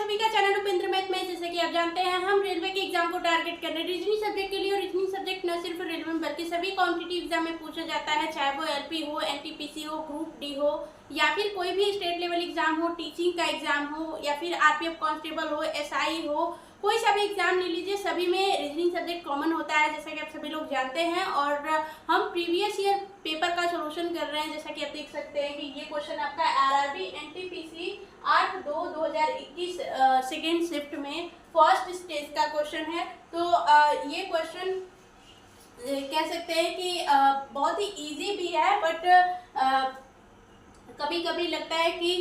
सभी का channel Upendra math में। जैसे कि आप जानते हैं हम रेलवे के एग्जाम को टारगेट कर रहे हैं रीजनिंग सब्जेक्ट के लिए। और रीजनिंग सब्जेक्ट न सिर्फ रेलवे में बल्कि सभी कॉम्पिटिटिव एग्जाम में पूछा जाता है, चाहे वो एलपी हो, एनटीपीसी हो, ग्रुप डी हो या फिर कोई भी स्टेट लेवल एग्जाम हो, टीचिंग का एग्जाम हो या फिर आरपीएफ कांस्टेबल हो, एसआई हो, कोई सा भी एग्जाम ले लीजिए, सभी में रीजनिंग सब्जेक्ट कॉमन होता है, जैसा कि आप सभी लोग जानते हैं। और हम प्रीवियस ईयर पेपर का सॉल्यूशन कर रहे हैं। जैसा कि आप देख सकते हैं कि ये क्वेश्चन आपका आरआरबी एनटीपीसी 8/2/2021 सेकेंड शिफ्ट में फर्स्ट स्टेज का क्वेश्चन है। तो ये क्वेश्चन कह सकते हैं कि बहुत ही इजी भी है, बट कभी कभी लगता है कि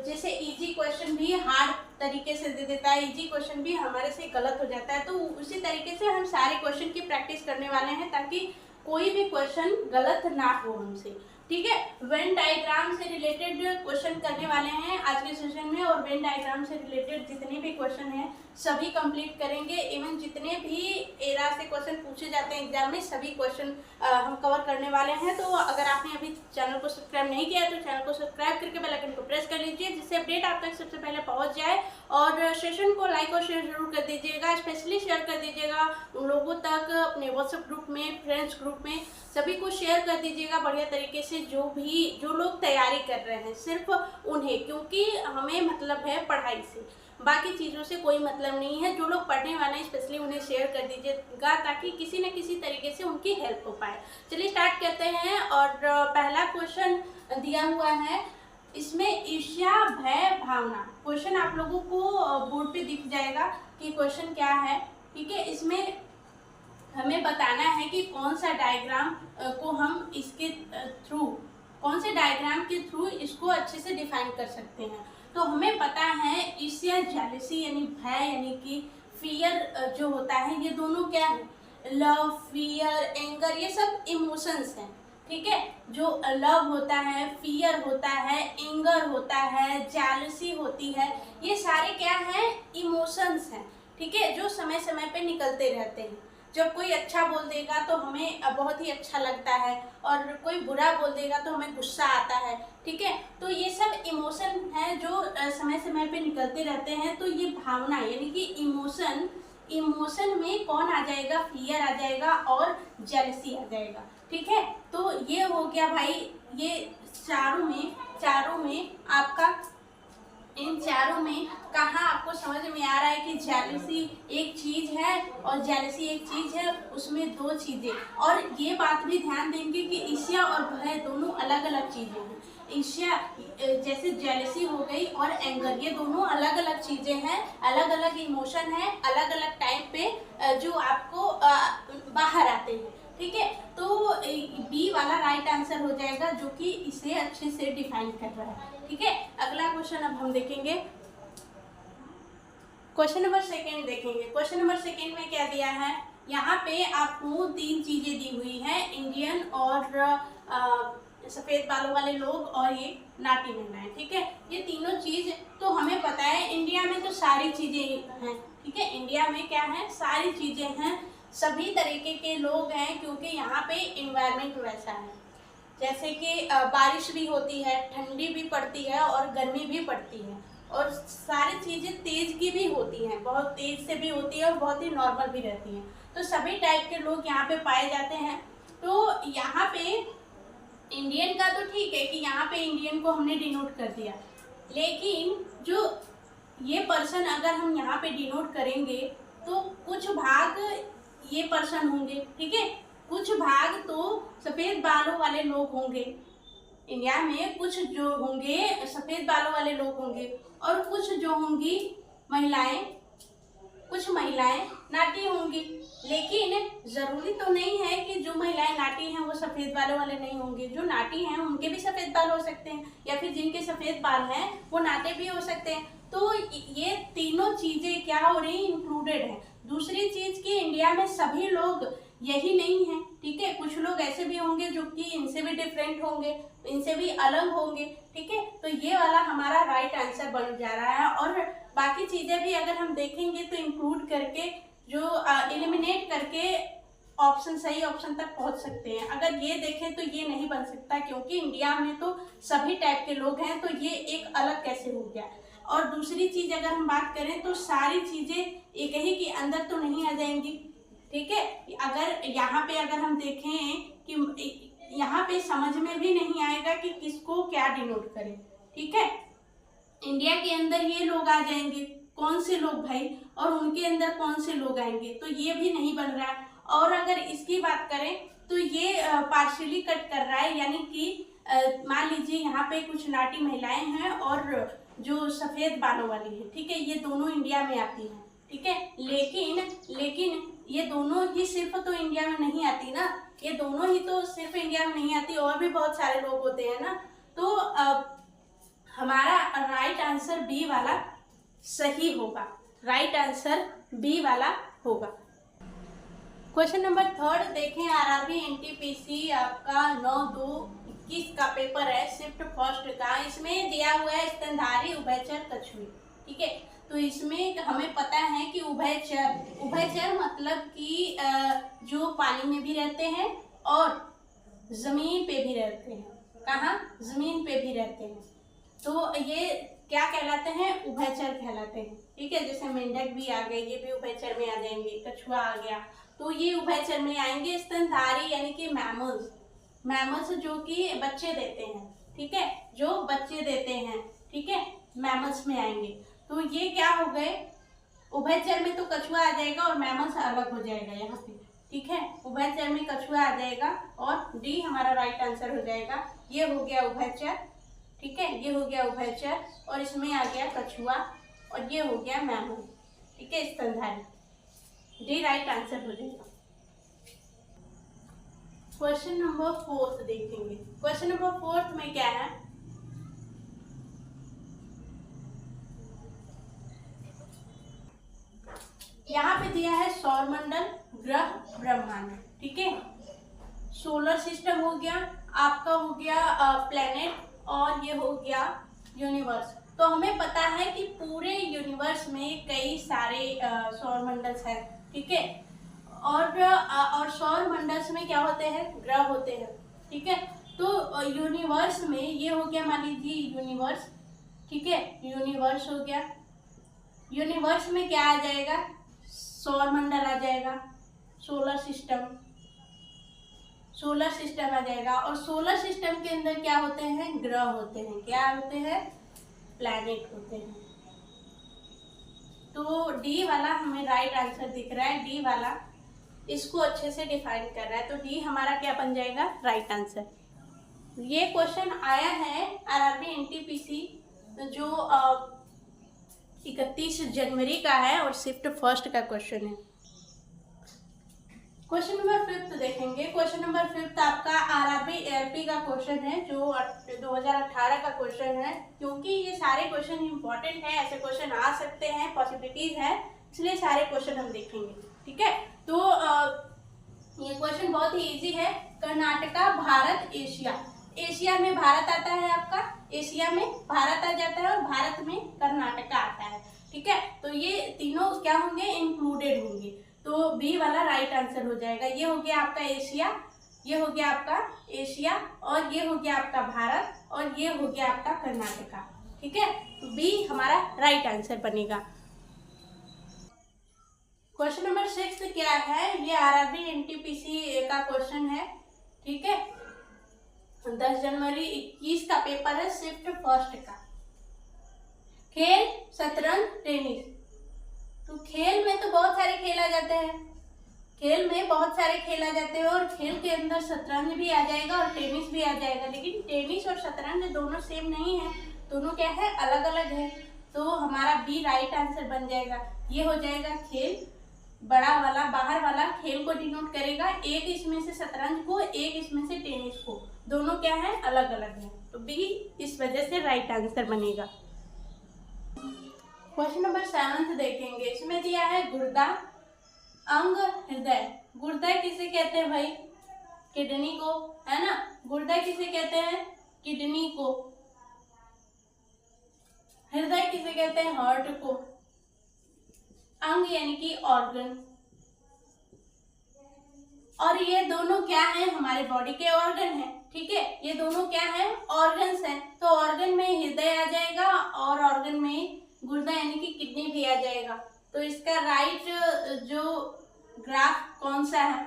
जैसे इजी क्वेश्चन भी हार्ड तरीके से दे देता है, इजी क्वेश्चन भी हमारे से गलत हो जाता है। तो उसी तरीके से हम सारे क्वेश्चन की प्रैक्टिस करने वाले हैं ताकि कोई भी क्वेश्चन गलत ना हो हमसे, ठीक है। वेन डायग्राम से रिलेटेड क्वेश्चन करने वाले हैं आज के सेशन में, और वेन डायग्राम से रिलेटेड जितने भी क्वेश्चन हैं सभी कंप्लीट करेंगे। इवन जितने भी एरा से क्वेश्चन पूछे जाते हैं एग्जाम में सभी क्वेश्चन हम कवर करने वाले हैं। तो अगर आपने अभी चैनल को सब्सक्राइब नहीं किया तो चैनल को सब्सक्राइब करके बेल आइकन को प्रेस कर लीजिए, जिससे अपडेट आप तक सबसे पहले पहुंच जाए। और सेशन को लाइक और शेयर जरूर कर दीजिएगा, स्पेशली शेयर कर दीजिएगा उन लोगों तक अपने व्हाट्सएप ग्रुप में, फ्रेंड्स ग्रुप में, सभी को शेयर कर दीजिएगा बढ़िया तरीके से। जो लोग तैयारी कर रहे हैं सिर्फ उन्हें, क्योंकि हमें मतलब है पढ़ाई से, बाकी चीज़ों से कोई मतलब नहीं है। जो लोग पढ़ने वाले हैं स्पेशली उन्हें शेयर कर दीजिएगा ताकि किसी न किसी तरीके से उनकी हेल्प हो पाए। चलिए स्टार्ट करते हैं। और पहला क्वेश्चन दिया हुआ है, इसमें ईर्ष्या भय भावना। क्वेश्चन आप लोगों को बोर्ड पे दिख जाएगा कि क्वेश्चन क्या है, ठीक है। इसमें हमें बताना है कि कौन सा डायग्राम को हम इसके थ्रू, कौन से डायग्राम के थ्रू इसको अच्छे से डिफाइन कर सकते हैं। तो हमें पता है ईर्ष्या, जेलसी यानी भय यानी कि फियर जो होता है, ये दोनों क्या है, लव, फियर, एंगर, ये सब इमोशंस हैं, ठीक है। जो लव होता है, फियर होता है, एंगर होता है, जेलसी होती है, ये सारे क्या हैं, इमोशंस हैं, ठीक है, जो समय समय पे निकलते रहते हैं। जब कोई अच्छा बोल देगा तो हमें बहुत ही अच्छा लगता है, और कोई बुरा बोल देगा तो हमें गुस्सा आता है, ठीक है। तो ये सब इमोशन है जो समय समय पे निकलते रहते हैं। तो ये भावना यानी कि इमोशन में कौन आ जाएगा, फियर आ जाएगा और जेलसी आ जाएगा, ठीक है। तो ये हो गया भाई, ये चारों में आपका, इन चारों में कहाँ आपको समझ में आ रहा है कि जेलसी एक चीज है और जेलसी एक चीज है, उसमें दो चीजें। और ये बात भी ध्यान देंगे कि ईर्ष्या और भय दोनों अलग अलग चीजें हैं। ईर्ष्या जैसे जेलसी हो गई और एंगर, ये दोनों अलग अलग चीजें हैं, अलग अलग इमोशन है, अलग अलग टाइम पे जो आपको बाहर आते हैं, ठीक है। तो बी वाला राइट आंसर हो जाएगा, जो कि इसे अच्छे से डिफाइन कर रहा है, ठीक है। अगला क्वेश्चन अब हम देखेंगे, क्वेश्चन नंबर सेकेंड देखेंगे। क्वेश्चन नंबर सेकेंड में क्या दिया है, यहाँ पे आपको तीन चीजें दी हुई हैं, इंडियन और सफेद बालों वाले लोग और ये नाटी महिलाएं, ठीक है। ये तीनों चीज तो हमें पता है, इंडिया में तो सारी चीजें हैं, ठीक है। इंडिया में क्या है, सारी चीजें हैं, सभी तरीके के लोग हैं, क्योंकि यहाँ पे इन्वायरमेंट वैसा है। जैसे कि बारिश भी होती है, ठंडी भी पड़ती है और गर्मी भी पड़ती है, और सारी चीज़ें तेज़ की भी होती हैं, बहुत तेज़ से भी होती है और बहुत ही नॉर्मल भी रहती हैं। तो सभी टाइप के लोग यहाँ पे पाए जाते हैं। तो यहाँ पे इंडियन का तो ठीक है कि यहाँ पे इंडियन को हमने डिनोट कर दिया, लेकिन जो ये पर्सन अगर हम यहाँ पे डिनोट करेंगे तो कुछ भाग ये पर्सन होंगे, ठीक है, कुछ भाग तो सफ़ेद बालों वाले लोग होंगे इंडिया में, कुछ जो होंगे सफ़ेद बालों वाले लोग होंगे, और कुछ जो होंगी महिलाएं, कुछ महिलाएं नाटी होंगी। लेकिन ज़रूरी तो नहीं है कि जो महिलाएं नाटी हैं वो सफ़ेद बालों वाले नहीं होंगे, जो नाटी हैं उनके भी सफ़ेद बाल हो सकते हैं, या फिर जिनके सफ़ेद बाल हैं वो नाटे भी हो सकते हैं। तो ये तीनों चीज़ें क्या हो रही, इंक्लूडेड है। दूसरी चीज़ कि इंडिया में सभी लोग यही नहीं है, ठीक है, कुछ लोग ऐसे भी होंगे जो कि इनसे भी डिफरेंट होंगे, इनसे भी अलग होंगे, ठीक है। तो ये वाला हमारा राइट आंसर बन जा रहा है। और बाकी चीज़ें भी अगर हम देखेंगे तो इंक्लूड करके, जो एलिमिनेट करके ऑप्शन, सही ऑप्शन तक पहुंच सकते हैं। अगर ये देखें तो ये नहीं बन सकता, क्योंकि इंडिया में तो सभी टाइप के लोग हैं, तो ये एक अलग कैसे हो गया। और दूसरी चीज अगर हम बात करें तो सारी चीजें एक ही के अंदर तो नहीं आ जाएंगी, ठीक है। अगर यहाँ पे अगर हम देखें कि यहाँ पे समझ में भी नहीं आएगा कि किसको क्या डिनोट करें, ठीक है। इंडिया के अंदर ये लोग आ जाएंगे, कौन से लोग भाई, और उनके अंदर कौन से लोग आएंगे, तो ये भी नहीं बन रहा है। और अगर इसकी बात करें तो ये पार्शियली कट कर रहा है, यानी कि मान लीजिए यहाँ पे कुछ नाटी महिलाएं हैं और जो सफेद बालों वाली है, ठीक है, ये दोनों इंडिया में आती हैं, ठीक है। लेकिन ये दोनों ही सिर्फ तो इंडिया में नहीं आती ना, ये दोनों ही तो सिर्फ इंडिया में नहीं आती, और भी बहुत सारे लोग होते हैं ना। तो हमारा राइट आंसर बी वाला सही होगा, राइट आंसर बी वाला होगा। क्वेश्चन नंबर 3 देखें, आरआरबी एनटीपीसी आपका 9/2/21 का पेपर है, शिफ्ट फर्स्ट का। इसमें दिया हुआ है स्तनधारी उभयचर कछुए, ठीक है। तो इसमें हमें पता है कि उभयचर मतलब कि जो पानी में भी रहते हैं और जमीन पे भी रहते हैं। कहाँ? जमीन पे भी रहते हैं। तो ये क्या कहलाते हैं? उभयचर कहलाते हैं, ठीक है। जैसे मेंढक भी आ गए, ये भी उभयचर में आ जाएंगे, कछुआ आ गया, तो ये उभयचर में आएंगे। स्तनधारी यानी कि मैमल्स जो कि बच्चे देते हैं, ठीक है, जो बच्चे देते हैं, ठीक है, मैमल्स में आएंगे। तो ये क्या हो गए? उभयचर में तो कछुआ आ जाएगा और मैमल्स अलग हो जाएगा यहाँ पे, ठीक है। उभयचर में कछुआ आ जाएगा और डी हमारा राइट आंसर हो जाएगा। ये हो गया उभयचर, ठीक है, ये हो गया उभयचर, और इसमें आ गया कछुआ, और ये हो गया मैमल, ठीक है, स्तनधारी। डी राइट आंसर हो जाएगा। क्वेश्चन नंबर 4 देखेंगे। क्वेश्चन नंबर 4 में क्या है? यहाँ पे दिया है सौरमंडल, ग्रह, ब्रह्मांड, ठीक है। सोलर सिस्टम हो गया, आपका हो गया प्लेनेट, और ये हो गया यूनिवर्स। तो हमें पता है कि पूरे यूनिवर्स में कई सारे सौरमंडल हैं, ठीक है। और सौर मंडल में क्या होते हैं? ग्रह होते हैं, ठीक है। तो यूनिवर्स में ये हो गया, मान लीजिए यूनिवर्स, ठीक है, यूनिवर्स हो गया। यूनिवर्स में क्या आ जाएगा? सौर मंडल आ जाएगा, सोलर सिस्टम आ जाएगा। और सोलर सिस्टम के अंदर क्या होते हैं? ग्रह होते हैं। क्या होते हैं? प्लैनेट होते हैं। तो डी वाला हमें राइट आंसर दिख रहा है, डी वाला इसको अच्छे से डिफाइन कर रहा है, तो डी हमारा क्या बन जाएगा? Right answer. ये क्वेश्चन आया है आरआरबी एनटीपीसी जो 31 जनवरी का है और शिफ्ट फर्स्ट का क्वेश्चन है। क्वेश्चन नंबर 5 देखेंगे। क्वेश्चन नंबर 5 आपका आरआरबी एएलपी का क्वेश्चन है, जो 2018 का क्वेश्चन है। क्योंकि ये सारे क्वेश्चन इंपॉर्टेंट है, ऐसे क्वेश्चन आ सकते हैं, पॉसिबिलिटीज है, इसलिए सारे क्वेश्चन हम देखेंगे, ठीक है। तो ये क्वेश्चन बहुत ही इजी है। कर्नाटका, भारत, एशिया। एशिया में भारत आता है, आपका एशिया में भारत आ जाता है और भारत में कर्नाटका आता है, ठीक है। तो ये तीनों क्या होंगे? इंक्लूडेड होंगे। तो बी वाला राइट आंसर हो जाएगा। ये हो गया आपका एशिया, ये हो गया आपका एशिया, और ये हो गया आपका भारत, और ये हो गया आपका कर्नाटका, ठीक है। तो बी हमारा राइट आंसर बनेगा। क्वेश्चन नंबर 6 क्या है? ये आरआरबी एनटीपीसी का क्वेश्चन है, ठीक है। 10 जनवरी 21 का पेपर है, शिफ्ट फर्स्ट का। खेल, शतरंज, टेनिस। तो खेल में तो बहुत सारे खेल आ जाते हैं, खेल में बहुत सारे खेल आ जाते हैं, और खेल के अंदर शतरंज भी आ जाएगा और टेनिस भी आ जाएगा। लेकिन टेनिस और शतरंज दोनों सेम नहीं है, दोनों क्या है? अलग अलग है। तो हमारा बी राइट आंसर बन जाएगा। ये हो जाएगा खेल, बड़ा वाला बाहर वाला खेल को डिनोट करेगा, एक इसमें से शतरंज को, एक इसमें से टेनिस को, दोनों क्या है? अलग अलग है। तो बी इस वजह से राइट आंसर बनेगा। क्वेश्चन नंबर 7 देखेंगे। इसमें दिया है गुर्दा, अंग, हृदय। गुर्दा किसे कहते हैं भाई? किडनी को, है ना। गुर्दा किसे कहते हैं? किडनी को। हृदय किसे कहते हैं? हार्ट को। अंग यानी कि ऑर्गन। और ये दोनों क्या है? हमारे बॉडी के ऑर्गन हैं, ठीक है। ये दोनों क्या है? ऑर्गन्स हैं। तो ऑर्गन में हृदय आ जाएगा और ऑर्गन ऑर्गन में गुर्दा यानी कि किडनी भी आ जाएगा। तो इसका राइट जो ग्राफ कौन सा है,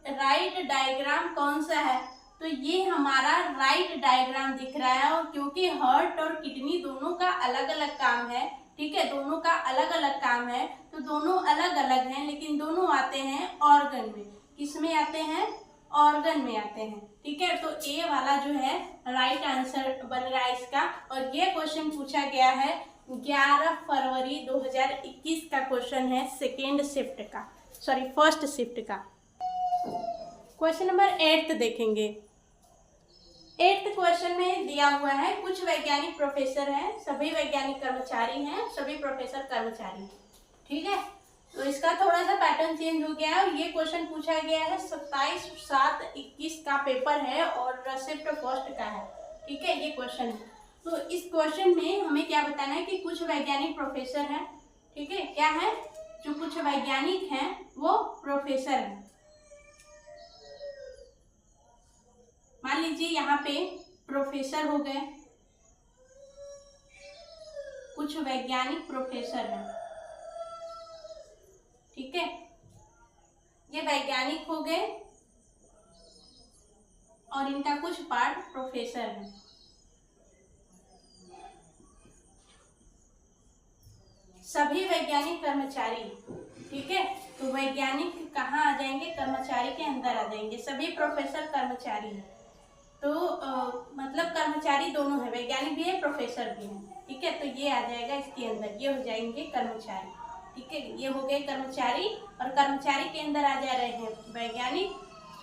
राइट डायग्राम कौन सा है, तो ये हमारा राइट डायग्राम दिख रहा है। और क्योंकि हार्ट और किडनी दोनों का अलग अलग काम है, ठीक है, दोनों का अलग अलग काम है, तो दोनों अलग अलग हैं, लेकिन दोनों आते हैं ऑर्गन में। किस में आते हैं? ऑर्गन में आते हैं, ठीक है। तो ए वाला जो है राइट आंसर बन रहा है इसका। और ये क्वेश्चन पूछा गया है 11 फरवरी 2021 का क्वेश्चन है, फर्स्ट शिफ्ट का। क्वेश्चन नंबर 8 देखेंगे। 8th क्वेश्चन में दिया हुआ है कुछ वैज्ञानिक प्रोफेसर हैं, सभी वैज्ञानिक कर्मचारी हैं, सभी प्रोफेसर कर्मचारी, ठीक है। तो इसका थोड़ा सा पैटर्न चेंज हो गया है। और ये क्वेश्चन पूछा गया है 27/7/21 का पेपर है और शिफ्ट फर्स्ट का है, ठीक है, ये क्वेश्चन है। तो इस क्वेश्चन में हमें क्या बताना है कि कुछ वैज्ञानिक प्रोफेसर हैं, ठीक है, क्या है, जो कुछ वैज्ञानिक हैं वो प्रोफेसर हैं। मान लीजिए यहाँ पे प्रोफेसर हो गए, कुछ वैज्ञानिक प्रोफेसर हैं, ठीक है, ये वैज्ञानिक हो गए और इनका कुछ पार्ट प्रोफेसर है। सभी वैज्ञानिक कर्मचारी, ठीक है, तो वैज्ञानिक कहाँ आ जाएंगे, कर्मचारी के अंदर आ जाएंगे। सभी प्रोफेसर कर्मचारी हैं, तो मतलब कर्मचारी दोनों है, वैज्ञानिक भी है, प्रोफेसर भी है, ठीक है। तो ये आ जाएगा इसके अंदर, ये हो जाएंगे कर्मचारी, ठीक है, ये हो गए कर्मचारी। और कर्मचारी के अंदर आ जा रहे हैं वैज्ञानिक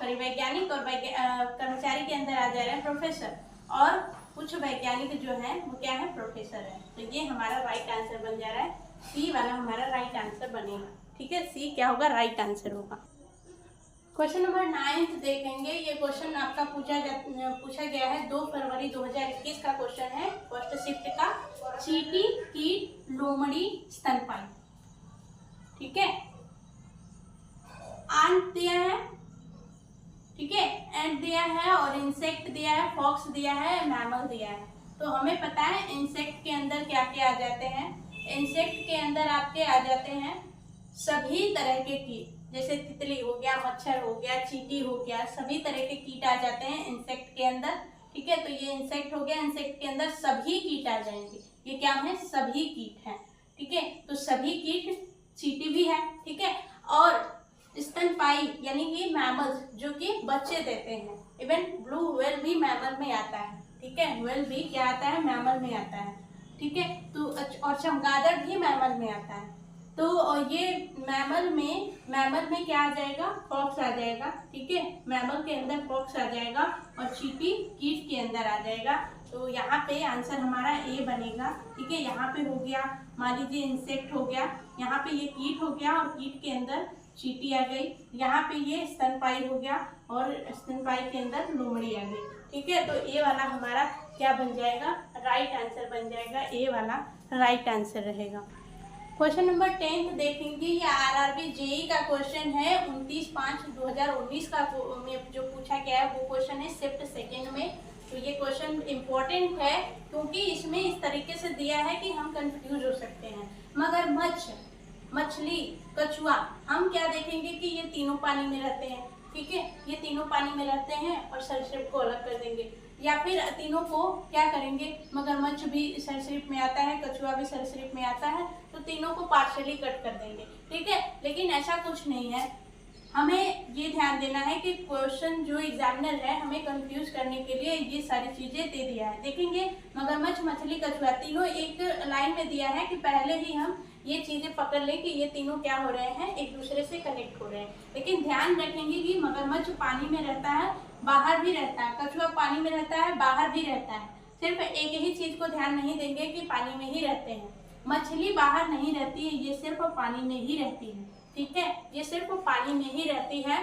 और कर्मचारी के अंदर आ जा रहे हैं प्रोफेसर। और कुछ वैज्ञानिक जो हैं वो क्या है, प्रोफेसर है। तो ये हमारा राइट आंसर बन जा रहा है, सी वाला हमारा राइट आंसर बनेगा, ठीक है, सी क्या होगा, राइट आंसर होगा। क्वेश्चन नंबर 9 देखेंगे। ये क्वेश्चन आपका पूछा गया है 2 फरवरी 2021 का क्वेश्चन है, फर्स्ट शिफ्ट का। चींटी, कीट, लोमड़ी, स्तनपायी, ठीक है, आंट दिया है, ठीक है, एंट दिया है, और इंसेक्ट दिया है, फॉक्स दिया है, मैमल दिया है। तो हमें पता है इंसेक्ट के अंदर क्या क्या आ जाते हैं। इंसेक्ट के अंदर आपके आ जाते हैं सभी तरह के कीट, जैसे तितली हो गया, मच्छर हो गया, चींटी हो गया, सभी तरह के कीट आ जाते हैं इंसेक्ट के अंदर, ठीक है। तो ये इंसेक्ट हो गया, इंसेक्ट के अंदर सभी कीट आ जाएंगे। ये क्या है, सभी कीट हैं, ठीक है। तो सभी कीट, चींटी भी है, ठीक है। और स्तनपायी यानी कि मैमल्स जो कि बच्चे देते हैं, इवन ब्लू व्हेल भी मैमल में आता है, ठीक है, व्हेल भी क्या आता है, मैमल में आता है, ठीक है। तो और चमगादड़ भी मैमल में आता है। तो ये मैमल में क्या आ जाएगा, फॉक्स आ जाएगा, ठीक है, मैमल के अंदर फॉक्स आ जाएगा और चींटी कीट के अंदर आ जाएगा। तो यहाँ पे आंसर हमारा ए बनेगा, ठीक है। यहाँ पे हो गया, मान लीजिए इंसेक्ट हो गया, यहाँ पे ये कीट हो गया और कीट के अंदर चींटी आ गई, यहाँ पे ये स्तनपायी हो गया और स्तनपायी के अंदर लोमड़ी आ गई, ठीक है। तो ए वाला हमारा क्या बन जाएगा, राइट आंसर बन जाएगा, ए वाला राइट आंसर रहेगा। क्वेश्चन नंबर 10 देखेंगे। ये आरआरबी जेई का क्वेश्चन है 29/5/2019 का में जो पूछा गया है वो क्वेश्चन है शिफ्ट सेकेंड में। तो ये क्वेश्चन इम्पोर्टेंट है क्योंकि इसमें इस तरीके से दिया है कि हम कंफ्यूज हो सकते हैं। मगरमच्छ, मछली, कछुआ, हम क्या देखेंगे कि ये तीनों पानी में रहते हैं, ठीक है, ये तीनों पानी में रहते हैं और सरीसृप को अलग कर देंगे। या फिर तीनों को क्या करेंगे, मगरमच्छ भी सरीसृप में आता है, कछुआ भी सरीसृप में आता है, तो तीनों को पार्शियली कट कर देंगे, ठीक है। लेकिन ऐसा कुछ नहीं है, हमें ये ध्यान देना है कि क्वेश्चन जो एग्जामिनर है हमें कंफ्यूज करने के लिए ये सारी चीजें दे दिया है। देखेंगे मगरमच्छ, मछली, कछुआ तीनों एक लाइन में दिया है कि पहले ही हम ये चीजें पकड़ लें कि ये तीनों क्या हो रहे हैं, एक दूसरे से कनेक्ट हो रहे हैं। लेकिन ध्यान रखेंगे कि मगरमच्छ पानी में रहता है, बाहर भी रहता है, कछुआ पानी में रहता है, बाहर भी रहता है। सिर्फ एक ही चीज को ध्यान नहीं देंगे कि पानी में ही रहते हैं। मछली बाहर नहीं रहती है, ये सिर्फ पानी में ही रहती है, ठीक है, ये सिर्फ पानी में ही रहती है।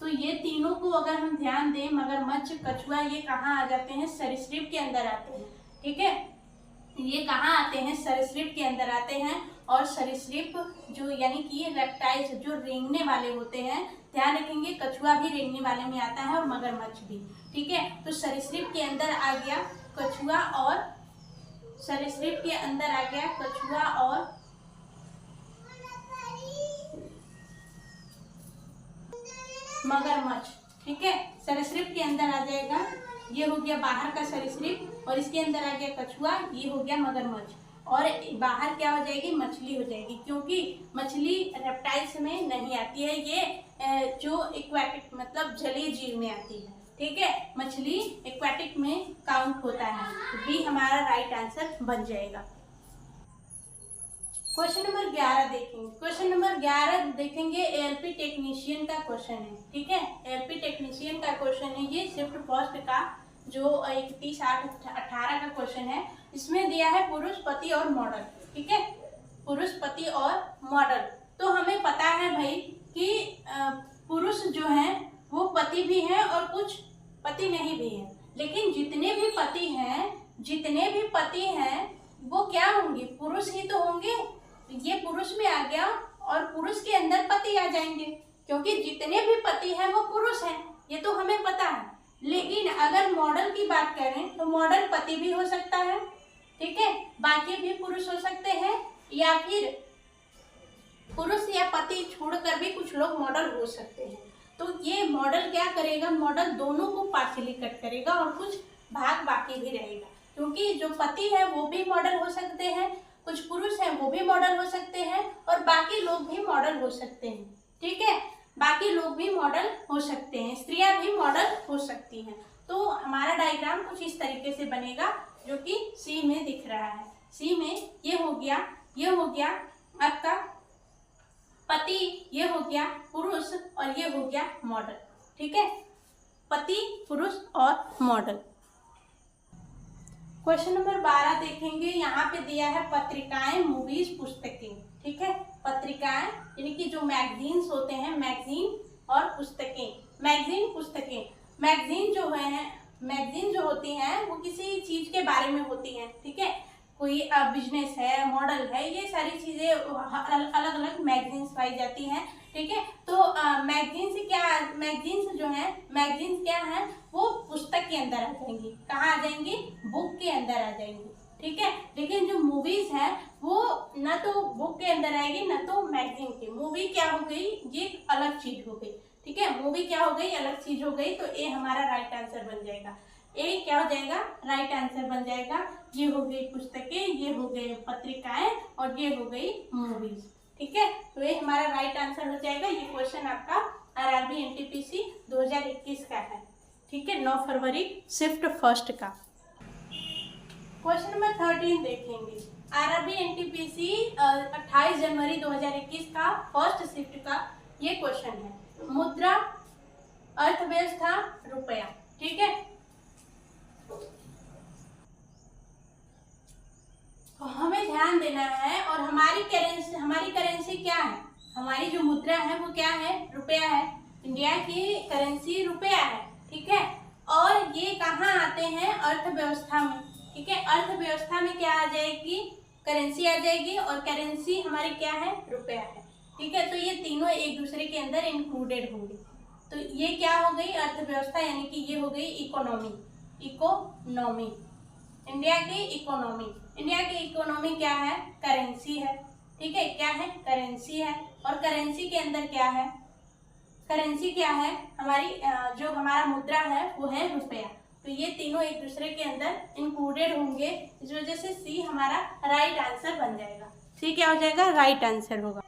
तो ये तीनों को अगर हम ध्यान दें, मगरमच्छ, कछुआ, ये कहाँ आ जाते हैं, सरीसृप के अंदर आते हैं, ठीक है, ये कहाँ आते हैं, सरीसृप के अंदर आते हैं। और सरीसृप जो यानी कि रेप्टाइल्स जो रेंगने वाले होते हैं, ध्यान रखेंगे कछुआ भी रेंगने वाले में आता है और मगरमच्छ भी, ठीक है। तो सरीसृप के अंदर आ गया कछुआ और सरीसृप के अंदर आ गया कछुआ और मगरमच्छ। ठीक है, सरीसृप के अंदर आ जाएगा, ये हो गया बाहर का सरीसृप, और इसके अंदर आ गया कछुआ, ये हो गया मगरमच्छ, और बाहर क्या हो जाएगी, मछली हो जाएगी, क्योंकि मछली रेप्टाइल्स में नहीं आती है, ये जो एक्वाटिक मतलब जलीय जीव में आती है। ठीक है, मछली एक्वाटिक में काउंट होता है, तो बी हमारा राइट आंसर बन जाएगा। क्वेश्चन नंबर 11 देखेंगे। क्वेश्चन नंबर 11 देखेंगे, एएलपी टेक्नीशियन का क्वेश्चन है। ठीक है, एएलपी टेक्नीशियन का क्वेश्चन है, ये शिफ्ट फर्स्ट का जो 31/8/18 का क्वेश्चन है। इसमें दिया है पुरुष, पति और मॉडल। ठीक है, पुरुष, पति और मॉडल। तो हमें पता है भाई कि पुरुष जो है वो पति भी हैं और कुछ पति नहीं भी हैं, लेकिन जितने भी पति हैं वो क्या होंगे, पुरुष ही तो होंगे। ये पुरुष में आ गया और पुरुष के अंदर पति आ जाएंगे, क्योंकि जितने भी पति हैं वो पुरुष हैं, ये तो हमें पता है। लेकिन अगर मॉडल की बात करें तो मॉडल पति भी हो सकता है, ठीक है, बाकी भी पुरुष हो सकते हैं, या फिर पुरुष या पति छोड़कर भी कुछ लोग मॉडल हो सकते हैं। तो ये मॉडल क्या करेगा, मॉडल दोनों को पार्शियली कट करेगा और कुछ भाग बाकी भी रहेगा, क्योंकि जो पति है वो भी मॉडल हो सकते हैं, कुछ पुरुष हैं वो भी मॉडल हो सकते हैं, और बाकी लोग भी मॉडल हो सकते हैं। ठीक है, बाकी लोग भी मॉडल हो सकते हैं, स्त्रियां भी मॉडल हो सकती हैं। तो हमारा डायग्राम कुछ इस तरीके से बनेगा, जो कि सी में दिख रहा है। सी में ये हो गया आपका पति, ये हो गया पुरुष, और ये हो गया मॉडल। ठीक है, पति, पुरुष और मॉडल। क्वेश्चन नंबर 12 देखेंगे। यहाँ पे दिया है पत्रिकाएं, मूवीज, पुस्तकें। ठीक है, पत्रिकाएं यानी कि जो मैगजीन्स होते हैं, मैगजीन और पुस्तकें। मैगजीन, पुस्तकें। मैगजीन जो होती हैं वो किसी चीज के बारे में होती हैं। ठीक है, कोई बिजनेस है, मॉडल है, ये सारी चीजें अलग अलग मैगजीन्स पाई जाती हैं। ठीक है, तो मैगजीन्स क्या है, वो पुस्तक के अंदर आ जाएंगी। कहाँ आ जाएंगी, बुक के अंदर आ जाएंगी। ठीक है, लेकिन जो मूवीज है वो न तो बुक के अंदर आएगी न तो मैगजीन के। मूवी क्या हो गई, ये अलग चीज हो गई। ठीक है, मूवी क्या हो गई, अलग चीज हो गई, तो ए हमारा राइट आंसर बन जाएगा। ए क्या हो जाएगा, राइट आंसर बन जाएगा। ये हो गई पुस्तकें, ये हो गई पत्रिकाएं, और ये हो गई मूवीज। ठीक है, तो ये हमारा राइट आंसर हो जाएगा। ये क्वेश्चन आपका आरआरबी एनटीपीसी 2021 का है। ठीक है, 9 फरवरी शिफ्ट फर्स्ट का। क्वेश्चन नंबर 13 देखेंगे। आरआरबी एनटीपीसी 28 जनवरी 2021 का फर्स्ट शिफ्ट का ये क्वेश्चन है। मुद्रा, अर्थव्यवस्था, रुपया। ठीक है, तो हमें ध्यान देना है, और हमारी करेंसी क्या है, हमारी जो मुद्रा है वो क्या है, रुपया है। इंडिया की करेंसी रुपया है। ठीक है, और ये कहाँ आते हैं, अर्थव्यवस्था में। ठीक है, अर्थव्यवस्था में क्या आ जाएगी, करेंसी आ जाएगी, और करेंसी हमारी क्या है, रुपया है। ठीक है, तो ये तीनों एक दूसरे के अंदर इंक्लूडेड होंगे। तो ये क्या हो गई, अर्थव्यवस्था, यानी कि ये हो गई इकोनॉमी। इंडिया की इकोनॉमी क्या है, करेंसी है। ठीक है, क्या है, करेंसी है, और करेंसी के अंदर क्या है, करेंसी क्या है, हमारी जो हमारा मुद्रा है वो है रुपया। तो ये तीनों एक दूसरे के अंदर इंक्लूडेड होंगे, इस वजह से सी हमारा राइट आंसर बन जाएगा। सी क्या हो जाएगा, राइट आंसर होगा।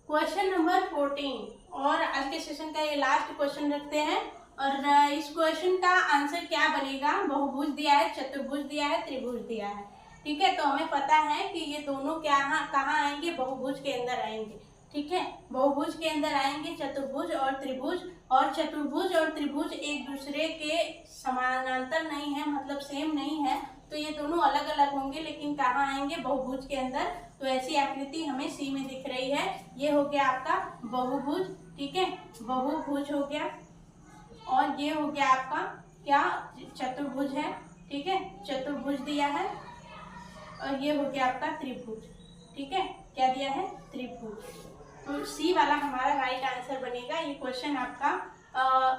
क्वेश्चन नंबर 14, और आज के सेशन का ये लास्ट क्वेश्चन रखते हैं, और इस क्वेश्चन का आंसर क्या बनेगा, बहुभुज दिया है, चतुर्भुज दिया है, त्रिभुज दिया है। ठीक है, तो हमें पता है कि ये दोनों कहाँ आएंगे, बहुभुज के अंदर आएंगे। ठीक है, बहुभुज के अंदर आएंगे चतुर्भुज और त्रिभुज, और चतुर्भुज और त्रिभुज एक दूसरे के समानांतर नहीं है, मतलब सेम नहीं है, तो ये दोनों अलग अलग होंगे, लेकिन कहाँ आएंगे, बहुभुज के अंदर। तो ऐसी आकृति हमें सी में दिख रही है। ये हो गया आपका बहुभुज। ठीक है, बहुभुज हो गया, और ये हो गया आपका क्या, चतुर्भुज है। ठीक है, चतुर्भुज दिया है, और ये हो गया आपका त्रिभुज। ठीक है, क्या दिया है, त्रिभुज। तो सी वाला हमारा राइट आंसर बनेगा। ये क्वेश्चन आपका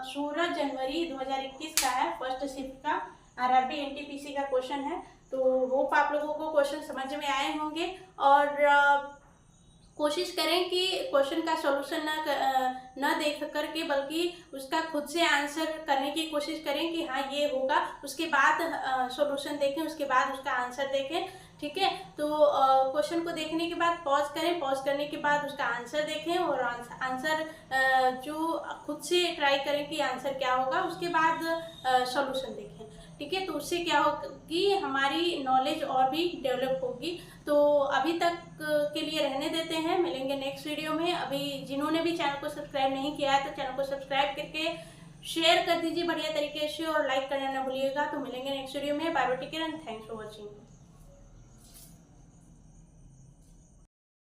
16 जनवरी 2021 का है, फर्स्ट शिफ्ट का। आरआरबी एनटीपीसी का क्वेश्चन है। तो होप आप लोगों को क्वेश्चन समझ में आए होंगे और कोशिश करें कि क्वेश्चन का सॉल्यूशन न देख करके बल्कि उसका खुद से आंसर करने की कोशिश करें कि हाँ ये होगा, उसके बाद सॉल्यूशन देखें, उसके बाद उसका आंसर देखें। ठीक है, तो क्वेश्चन को देखने के बाद पॉज करें, पॉज करने के बाद उसका आंसर देखें और आंसर जो खुद से ट्राई करें कि आंसर क्या होगा, उसके बाद सॉल्यूशन देखें। ठीक है, तो उससे क्या होगी, हमारी नॉलेज और भी डेवलप होगी। तो अभी तक के लिए रहने देते हैं, मिलेंगे नेक्स्ट वीडियो में। अभी जिन्होंने भी चैनल को सब्सक्राइब नहीं किया है तो चैनल को सब्सक्राइब करके शेयर कर दीजिए बढ़िया तरीके से और लाइक करना ना भूलिएगा। तो मिलेंगे नेक्स्ट वीडियो में। Bye bye, take care and thanks for watching.